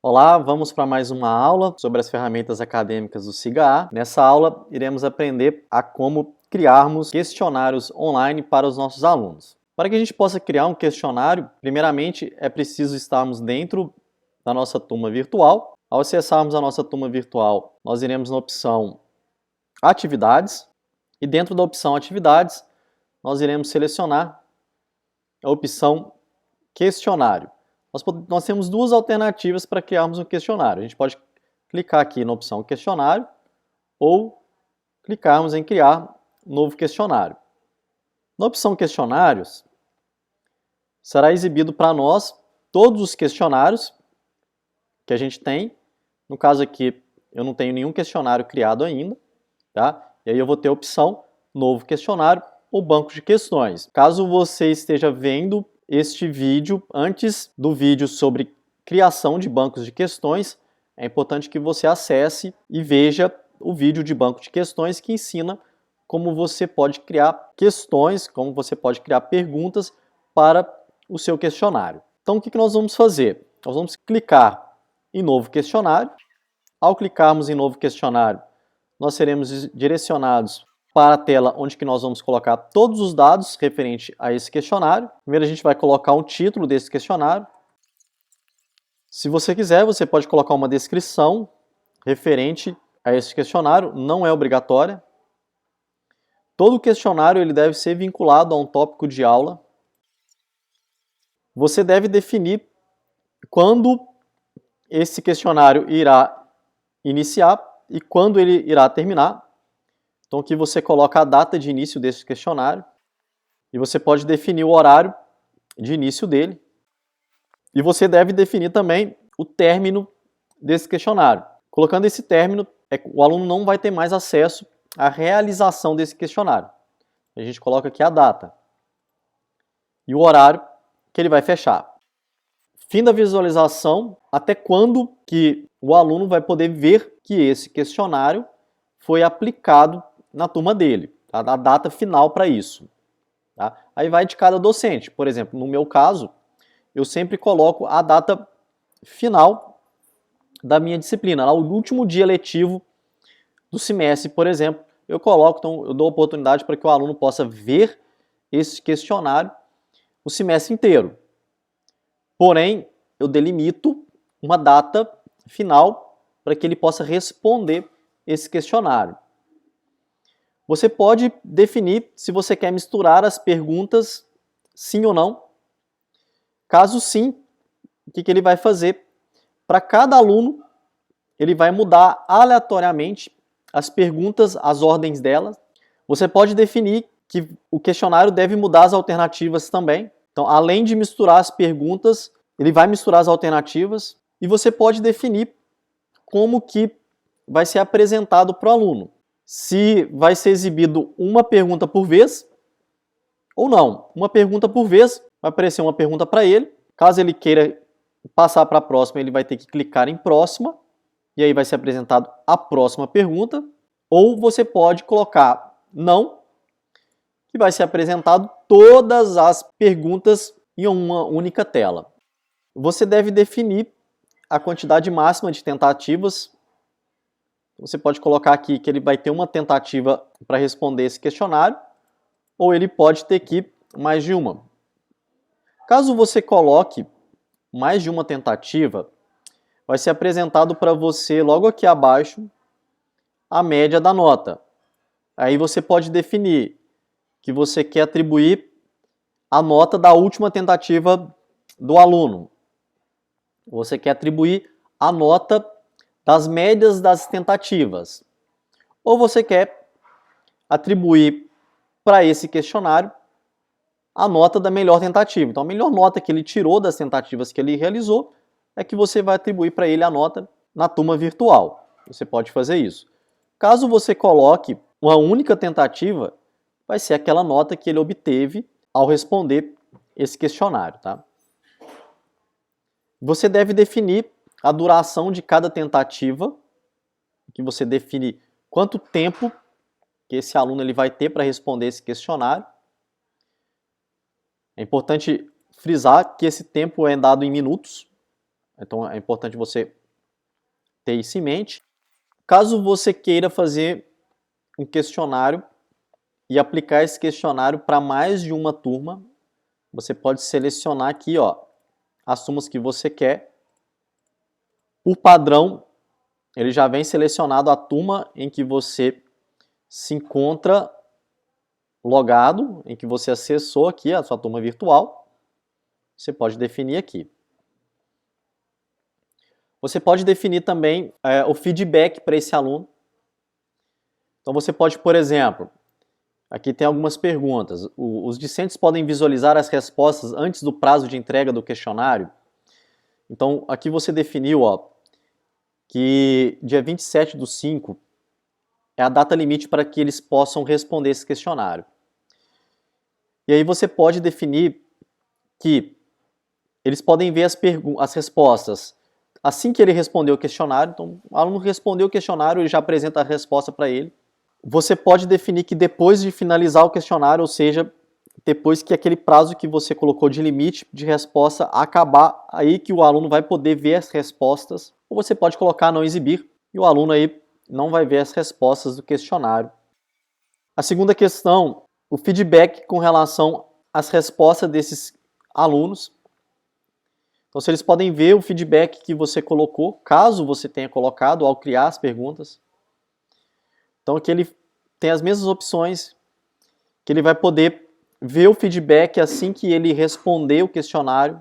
Olá, vamos para mais uma aula sobre as ferramentas acadêmicas do SIGA-A. Nessa aula, iremos aprender a como criarmos questionários online para os nossos alunos. Para que a gente possa criar um questionário, primeiramente é preciso estarmos dentro da nossa turma virtual. Ao acessarmos a nossa turma virtual, nós iremos na opção Atividades e dentro da opção Atividades, nós iremos selecionar a opção Questionário. Nós temos duas alternativas para criarmos um questionário. A gente pode clicar aqui na opção questionário ou clicarmos em criar novo questionário. Na opção questionários, será exibido para nós todos os questionários que a gente tem. No caso aqui, eu não tenho nenhum questionário criado ainda, tá? E aí eu vou ter a opção novo questionário ou banco de questões. Caso você esteja vendo este vídeo antes do vídeo sobre criação de bancos de questões, é importante que você acesse e veja o vídeo de banco de questões que ensina como você pode criar questões, como você pode criar perguntas para o seu questionário. Então o que nós vamos fazer? Nós vamos clicar em novo questionário. Ao clicarmos em novo questionário, nós seremos direcionados para a tela onde que nós vamos colocar todos os dados referentes a esse questionário. Primeiro a gente vai colocar um título desse questionário. Se você quiser, você pode colocar uma descrição referente a esse questionário, não é obrigatória. Todo questionário ele deve ser vinculado a um tópico de aula. Você deve definir quando esse questionário irá iniciar e quando ele irá terminar. Então aqui você coloca a data de início desse questionário e você pode definir o horário de início dele. E você deve definir também o término desse questionário. Colocando esse término, o aluno não vai ter mais acesso à realização desse questionário. A gente coloca aqui a data e o horário que ele vai fechar. Fim da visualização, até quando que o aluno vai poder ver que esse questionário foi aplicado na turma dele, tá? A data final para isso. Tá? Aí vai de cada docente. Por exemplo, no meu caso, eu sempre coloco a data final da minha disciplina. Lá, o último dia letivo do semestre, por exemplo, eu coloco, então eu dou oportunidade para que o aluno possa ver esse questionário o semestre inteiro. Porém, eu delimito uma data final para que ele possa responder esse questionário. Você pode definir se você quer misturar as perguntas, sim ou não. Caso sim, o que ele vai fazer? Para cada aluno, ele vai mudar aleatoriamente as perguntas, as ordens delas. Você pode definir que o questionário deve mudar as alternativas também. Então, além de misturar as perguntas, ele vai misturar as alternativas. E você pode definir como que vai ser apresentado para o aluno. Se vai ser exibido uma pergunta por vez ou não. Uma pergunta por vez, vai aparecer uma pergunta para ele. Caso ele queira passar para a próxima, ele vai ter que clicar em próxima. E aí vai ser apresentado a próxima pergunta. Ou você pode colocar não, que vai ser apresentado todas as perguntas em uma única tela. Você deve definir a quantidade máxima de tentativas. Você pode colocar aqui que ele vai ter uma tentativa para responder esse questionário, ou ele pode ter que mais de uma. Caso você coloque mais de uma tentativa, vai ser apresentado para você logo aqui abaixo a média da nota. Aí você pode definir que você quer atribuir a nota da última tentativa do aluno. Você quer atribuir a nota das médias das tentativas. Ou você quer atribuir para esse questionário a nota da melhor tentativa. Então, a melhor nota que ele tirou das tentativas que ele realizou é que você vai atribuir para ele a nota na turma virtual. Você pode fazer isso. Caso você coloque uma única tentativa, vai ser aquela nota que ele obteve ao responder esse questionário, tá? Você deve definir a duração de cada tentativa, que você define quanto tempo que esse aluno ele vai ter para responder esse questionário. É importante frisar que esse tempo é dado em minutos, Então é importante você ter isso em mente. Caso você queira fazer um questionário e aplicar esse questionário para mais de uma turma, você pode selecionar aqui, ó, as turmas que você quer. Por padrão, ele já vem selecionado a turma em que você se encontra logado, em que você acessou aqui a sua turma virtual. Você pode definir aqui. Você pode definir também o feedback para esse aluno. Então você pode, por exemplo, aqui tem algumas perguntas. Os discentes podem visualizar as respostas antes do prazo de entrega do questionário? Então aqui você definiu, ó, que dia 27/5 é a data limite para que eles possam responder esse questionário. E aí você pode definir que eles podem ver as respostas assim que ele respondeu o questionário. Então, o aluno respondeu o questionário, ele já apresenta a resposta para ele. Você pode definir que depois de finalizar o questionário, ou seja, depois que aquele prazo que você colocou de limite de resposta acabar, aí que o aluno vai poder ver as respostas. Ou você pode colocar não exibir, e o aluno aí não vai ver as respostas do questionário. A segunda questão, o feedback com relação às respostas desses alunos. Então, se eles podem ver o feedback que você colocou, caso você tenha colocado ao criar as perguntas. Então, aqui ele tem as mesmas opções, que ele vai poder ver o feedback assim que ele responder o questionário.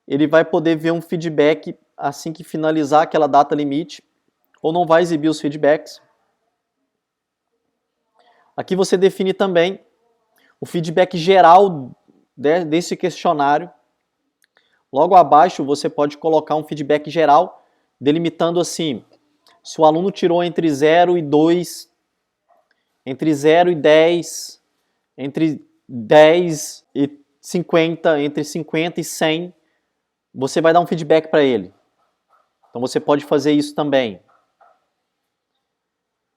Ele vai poder ver um feedback assim que finalizar aquela data limite, ou não vai exibir os feedbacks. Aqui você define também o feedback geral desse questionário. Logo abaixo você pode colocar um feedback geral, delimitando assim, se o aluno tirou entre 0 e 2, entre 0 e 10, entre 10 e 50, entre 50 e 100, você vai dar um feedback para ele. Então você pode fazer isso também.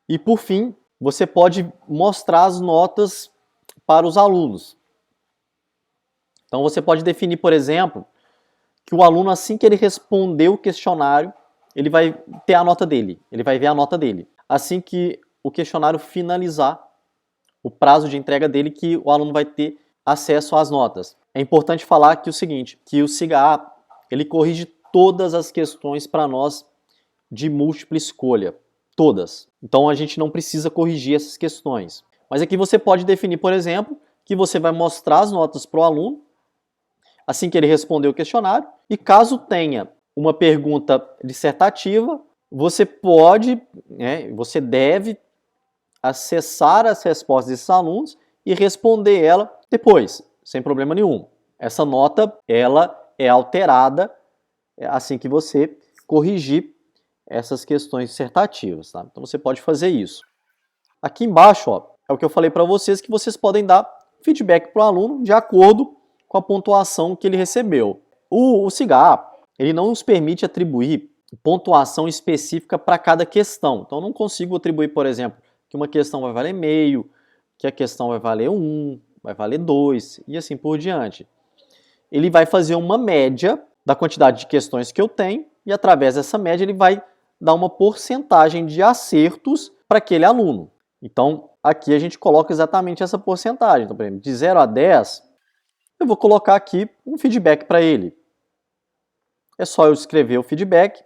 E por fim, você pode mostrar as notas para os alunos. Então você pode definir, por exemplo, que o aluno, assim que ele responder o questionário, ele vai ter a nota dele, ele vai ver a nota dele. Assim que o questionário finalizar, o prazo de entrega dele, que o aluno vai ter acesso às notas. É importante falar que o seguinte, que o SIGA, ele corrige todas as questões para nós de múltipla escolha, todas. Então a gente não precisa corrigir essas questões. Mas aqui você pode definir, por exemplo, que você vai mostrar as notas para o aluno, assim que ele responder o questionário, e caso tenha uma pergunta dissertativa, você pode, você deve acessar as respostas desses alunos e responder ela depois, sem problema nenhum. Essa nota, ela é alterada assim que você corrigir essas questões dissertativas, tá? Então você pode fazer isso. Aqui embaixo, ó, é o que eu falei para vocês, que vocês podem dar feedback para o aluno de acordo com a pontuação que ele recebeu. O SIGA, ele não nos permite atribuir pontuação específica para cada questão. Então eu não consigo atribuir, por exemplo, que uma questão vai valer meio, que a questão vai valer 1, vai valer 2 e assim por diante. Ele vai fazer uma média da quantidade de questões que eu tenho e através dessa média ele vai dar uma porcentagem de acertos para aquele aluno. Então aqui a gente coloca exatamente essa porcentagem. Então, por exemplo, de 0 a 10, eu vou colocar aqui um feedback para ele. É só eu escrever o feedback,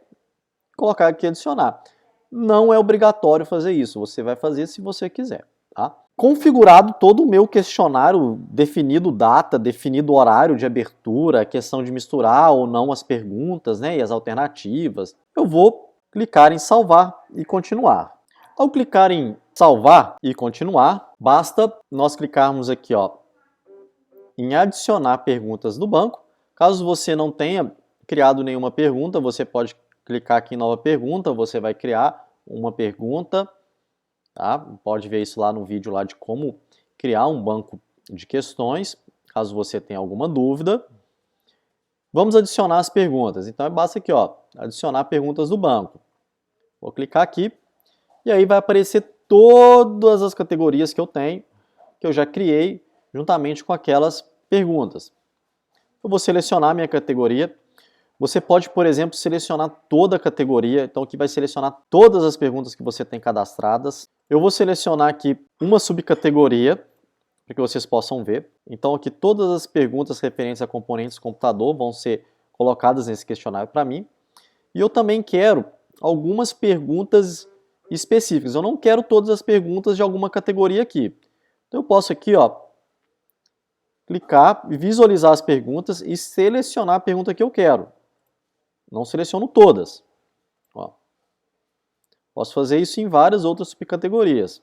colocar aqui e adicionar. Não é obrigatório fazer isso, você vai fazer se você quiser, tá? Configurado todo o meu questionário, definido data, definido horário de abertura, a questão de misturar ou não as perguntas, e as alternativas, eu vou clicar em salvar e continuar. Ao clicar em salvar e continuar, basta nós clicarmos aqui, ó, em adicionar perguntas do banco. Caso você não tenha criado nenhuma pergunta, você pode clicar aqui em nova pergunta, você vai criar uma pergunta, tá? Pode ver isso lá no vídeo lá de como criar um banco de questões, caso você tenha alguma dúvida. Vamos adicionar as perguntas. Então basta aqui, ó, adicionar perguntas do banco. Vou clicar aqui e aí vai aparecer todas as categorias que eu tenho, que eu já criei, juntamente com aquelas perguntas. Eu vou selecionar a minha categoria. Você pode, por exemplo, selecionar toda a categoria, então aqui vai selecionar todas as perguntas que você tem cadastradas. Eu vou selecionar aqui uma subcategoria, para que vocês possam ver. Então aqui todas as perguntas referentes a componentes do computador vão ser colocadas nesse questionário para mim. E eu também quero algumas perguntas específicas. Eu não quero todas as perguntas de alguma categoria aqui. Então eu posso aqui, ó, clicar, visualizar as perguntas e selecionar a pergunta que eu quero. Não seleciono todas. Ó. Posso fazer isso em várias outras subcategorias.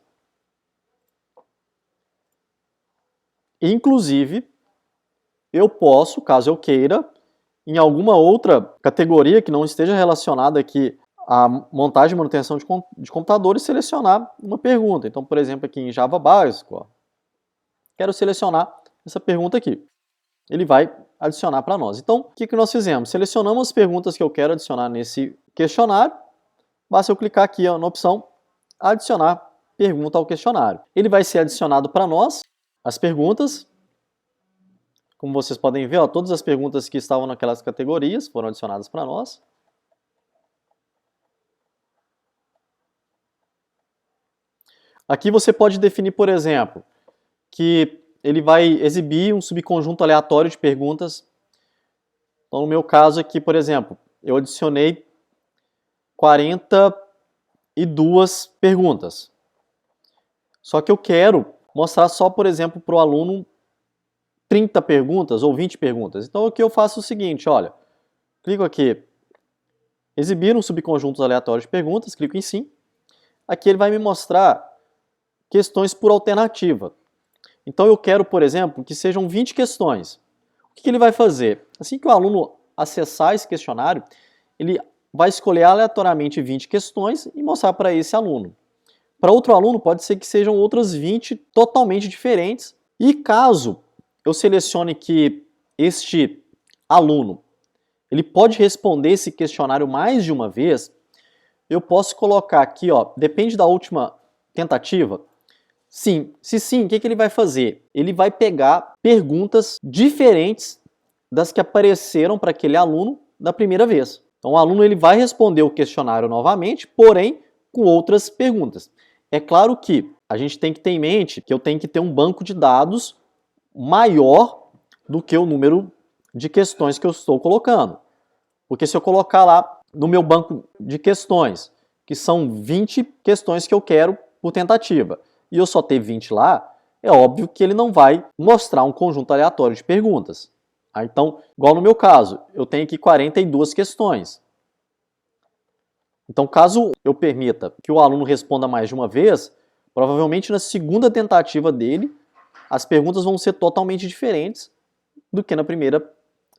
Inclusive, eu posso, caso eu queira, em alguma outra categoria que não esteja relacionada aqui à montagem e manutenção de computadores, selecionar uma pergunta. Então, por exemplo, aqui em Java básico, ó, quero selecionar essa pergunta aqui. Ele vai adicionar para nós. Então, o que nós fizemos? Selecionamos as perguntas que eu quero adicionar nesse questionário. Basta eu clicar aqui ó, na opção adicionar pergunta ao questionário. Ele vai ser adicionado para nós, as perguntas. Como vocês podem ver, ó, todas as perguntas que estavam naquelas categorias foram adicionadas para nós. Aqui você pode definir, por exemplo, que ele vai exibir um subconjunto aleatório de perguntas. Então, no meu caso aqui, por exemplo, eu adicionei 42 perguntas. Só que eu quero mostrar só, por exemplo, para o aluno 30 perguntas ou 20 perguntas. Então, aqui eu faço o seguinte, olha, clico aqui, exibir um subconjunto aleatório de perguntas, clico em sim. Aqui ele vai me mostrar questões por alternativa. Então eu quero, por exemplo, que sejam 20 questões. O que ele vai fazer? Assim que o aluno acessar esse questionário, ele vai escolher aleatoriamente 20 questões e mostrar para esse aluno. Para outro aluno, pode ser que sejam outras 20 totalmente diferentes. E caso eu selecione que este aluno ele pode responder esse questionário mais de uma vez, eu posso colocar aqui, ó, depende da última tentativa. Sim, se sim, o que ele vai fazer? Ele vai pegar perguntas diferentes das que apareceram para aquele aluno da primeira vez. Então o aluno ele vai responder o questionário novamente, porém com outras perguntas. É claro que a gente tem que ter em mente que eu tenho que ter um banco de dados maior do que o número de questões que eu estou colocando. Porque se eu colocar lá no meu banco de questões, que são 20 questões que eu quero por tentativa, e eu só ter 20 lá, é óbvio que ele não vai mostrar um conjunto aleatório de perguntas. Então, igual no meu caso, eu tenho aqui 42 questões. Então, caso eu permita que o aluno responda mais de uma vez, provavelmente na segunda tentativa dele, as perguntas vão ser totalmente diferentes do que na primeira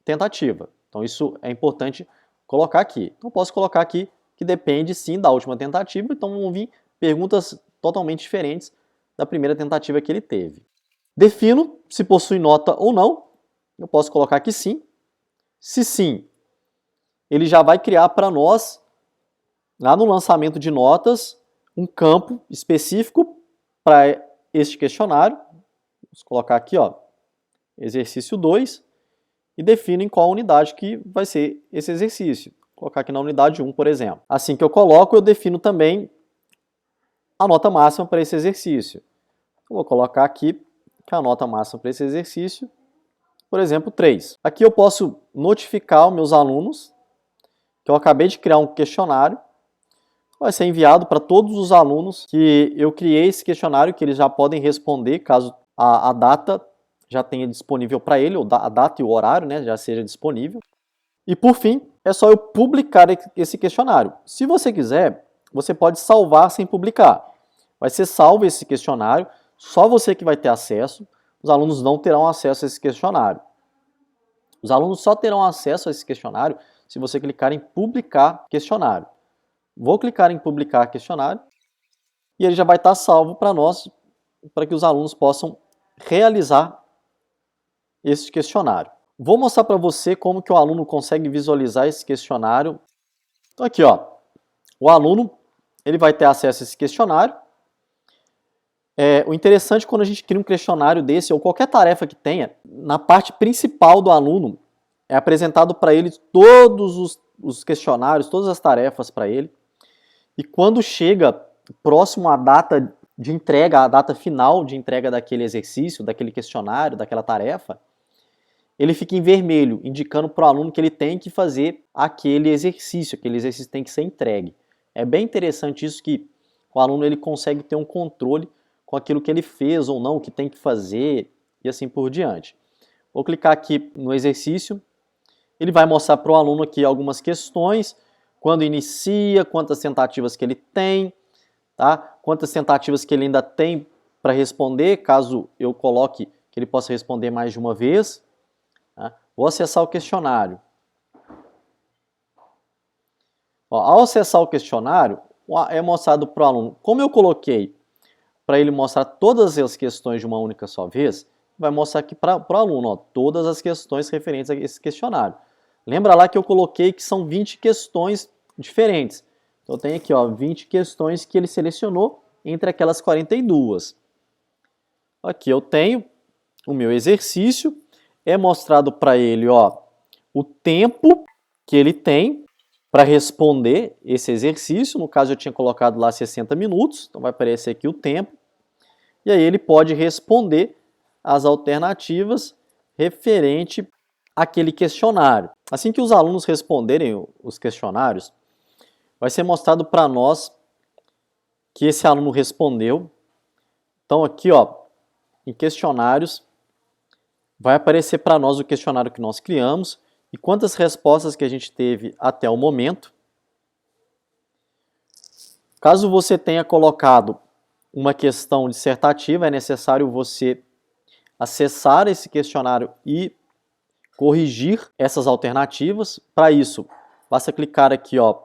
tentativa. Então, isso é importante colocar aqui. Então, posso colocar aqui que depende, sim, da última tentativa. Então, vão vir perguntas totalmente diferentes da primeira tentativa que ele teve. Defino se possui nota ou não. Eu posso colocar aqui sim. Se sim, ele já vai criar para nós, lá no lançamento de notas, um campo específico para este questionário. Vamos colocar aqui, ó, exercício 2, e defino em qual unidade que vai ser esse exercício. Vou colocar aqui na unidade 1, por exemplo. Assim que eu coloco, eu defino também a nota máxima para esse exercício. Eu vou colocar aqui que a nota máxima para esse exercício, por exemplo, 3. Aqui eu posso notificar os meus alunos que eu acabei de criar um questionário. Vai ser enviado para todos os alunos que eu criei esse questionário, que eles já podem responder caso a data já tenha disponível para ele, ou a data e o horário, né, já seja disponível. E por fim, é só eu publicar esse questionário. Se você quiser, você pode salvar sem publicar. Vai ser salvo esse questionário, só você que vai ter acesso, os alunos não terão acesso a esse questionário. Os alunos só terão acesso a esse questionário se você clicar em publicar questionário. Vou clicar em publicar questionário e ele já vai estar salvo para nós, para que os alunos possam realizar esse questionário. Vou mostrar para você como que o aluno consegue visualizar esse questionário. Então aqui, ó, o aluno ele vai ter acesso a esse questionário. O interessante quando a gente cria um questionário desse, ou qualquer tarefa que tenha, na parte principal do aluno, é apresentado para ele todos os questionários, todas as tarefas para ele, e quando chega próximo à data de entrega, a data final de entrega daquele exercício, daquele questionário, daquela tarefa, ele fica em vermelho, indicando para o aluno que ele tem que fazer aquele exercício tem que ser entregue. É bem interessante isso, que o aluno ele consegue ter um controle com aquilo que ele fez ou não, o que tem que fazer e assim por diante. Vou clicar aqui no exercício, ele vai mostrar para o aluno aqui algumas questões, quando inicia, quantas tentativas que ele tem, tá? Quantas tentativas que ele ainda tem para responder, caso eu coloque que ele possa responder mais de uma vez. Tá? Vou acessar o questionário. Ó, ao acessar o questionário, é mostrado para o aluno, como eu coloquei para ele mostrar todas as questões de uma única só vez, vai mostrar aqui para o aluno, ó, todas as questões referentes a esse questionário. Lembra lá que eu coloquei que são 20 questões diferentes. Então eu tenho aqui, ó, 20 questões que ele selecionou entre aquelas 42. Aqui eu tenho o meu exercício, é mostrado para ele, ó, o tempo que ele tem para responder esse exercício. No caso eu tinha colocado lá 60 minutos, então vai aparecer aqui o tempo. E aí ele pode responder as alternativas referente àquele questionário. Assim que os alunos responderem os questionários, vai ser mostrado para nós que esse aluno respondeu. Então aqui, ó, em questionários, vai aparecer para nós o questionário que nós criamos e quantas respostas que a gente teve até o momento. Caso você tenha colocado uma questão dissertativa, é necessário você acessar esse questionário e corrigir essas alternativas. Para isso, basta clicar aqui, ó,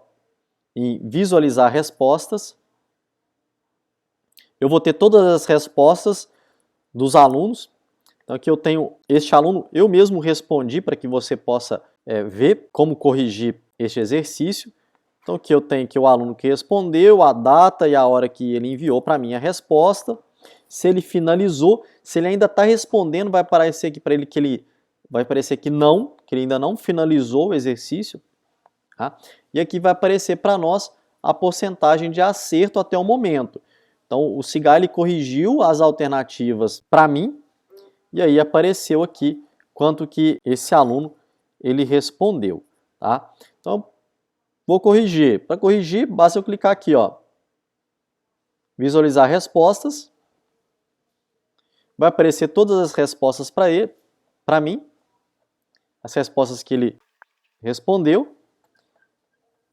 em visualizar respostas. Eu vou ter todas as respostas dos alunos. Então aqui eu tenho este aluno, eu mesmo respondi para que você possa ver como corrigir este exercício. Então aqui eu tenho aqui o aluno que respondeu, a data e a hora que ele enviou para mim a resposta. Se ele finalizou, se ele ainda está respondendo, vai aparecer aqui para ele que ele vai aparecer que ele ainda não finalizou o exercício. Tá? E aqui vai aparecer para nós a porcentagem de acerto até o momento. Então o Cigar ele corrigiu as alternativas para mim, e aí apareceu aqui quanto que esse aluno ele respondeu. Tá? Então vou corrigir. Para corrigir, basta eu clicar aqui, ó, visualizar respostas. Vai aparecer todas as respostas para mim, as respostas que ele respondeu.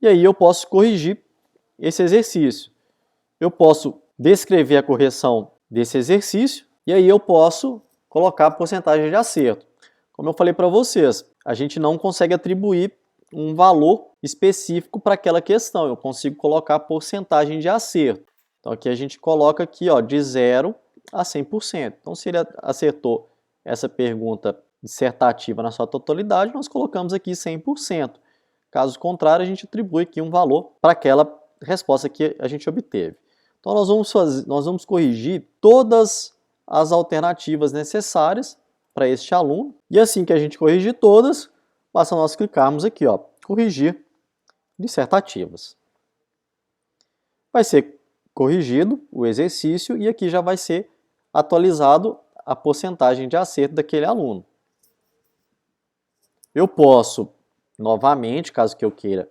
E aí eu posso corrigir esse exercício. Eu posso descrever a correção desse exercício e aí eu posso colocar a porcentagem de acerto. Como eu falei para vocês, a gente não consegue atribuir um valor específico para aquela questão. Eu consigo colocar a porcentagem de acerto. Então aqui a gente coloca aqui, ó, de 0 a 100%. Então se ele acertou essa pergunta dissertativa na sua totalidade, nós colocamos aqui 100%. Caso contrário, a gente atribui aqui um valor para aquela resposta que a gente obteve. Então nós vamos corrigir todas as alternativas necessárias para este aluno. E assim que a gente corrigir todas, basta nós clicarmos aqui, ó, corrigir dissertativas. Vai ser corrigido o exercício e aqui já vai ser atualizado a porcentagem de acerto daquele aluno. Eu posso, novamente, caso que eu queira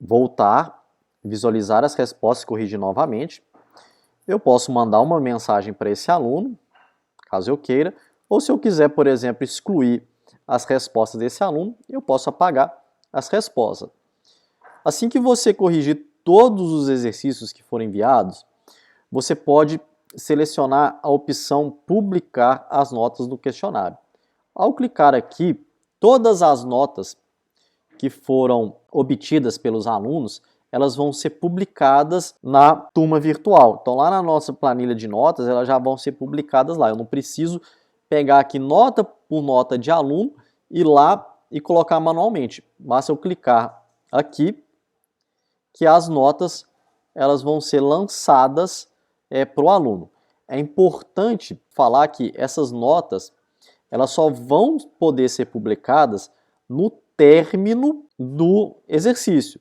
voltar, visualizar as respostas e corrigir novamente, eu posso mandar uma mensagem para esse aluno, caso eu queira, ou se eu quiser, por exemplo, excluir as respostas desse aluno, eu posso apagar as respostas. Assim que você corrigir todos os exercícios que foram enviados, você pode selecionar a opção publicar as notas do questionário. Ao clicar aqui, todas as notas que foram obtidas pelos alunos, elas vão ser publicadas na turma virtual. Então lá na nossa planilha de notas, elas já vão ser publicadas lá. Eu não preciso pegar aqui nota por nota de aluno e ir lá e colocar manualmente. Basta eu clicar aqui que as notas elas vão ser lançadas para o aluno. É importante falar que essas notas elas só vão poder ser publicadas no término do exercício.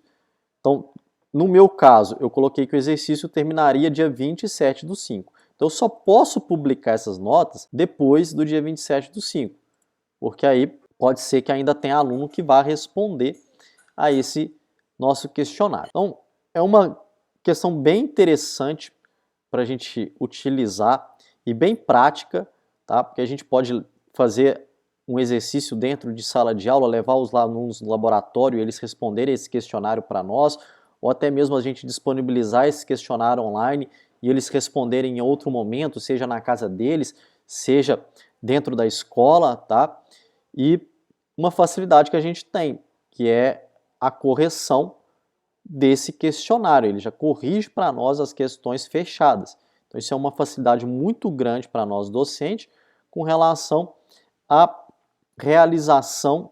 Então, no meu caso, eu coloquei que o exercício terminaria dia 27/5. Então, eu só posso publicar essas notas depois do dia 27/5, porque aí pode ser que ainda tenha aluno que vá responder a esse nosso questionário. Então, é uma questão bem interessante para a gente utilizar e bem prática, tá? Porque a gente pode fazer um exercício dentro de sala de aula, levar os alunos no laboratório e eles responderem esse questionário para nós, ou até mesmo a gente disponibilizar esse questionário online e eles responderem em outro momento, seja na casa deles, seja dentro da escola, tá? E uma facilidade que a gente tem, que é a correção desse questionário, ele já corrige para nós as questões fechadas. Então isso é uma facilidade muito grande para nós docentes com relação à realização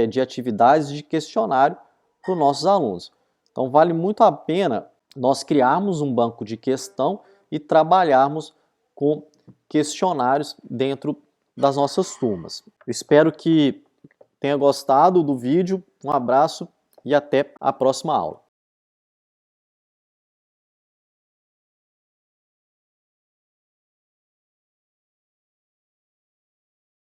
de atividades de questionário para os nossos alunos. Então vale muito a pena nós criarmos um banco de questão e trabalharmos com questionários dentro das nossas turmas. Eu espero que tenha gostado do vídeo, um abraço e até a próxima aula.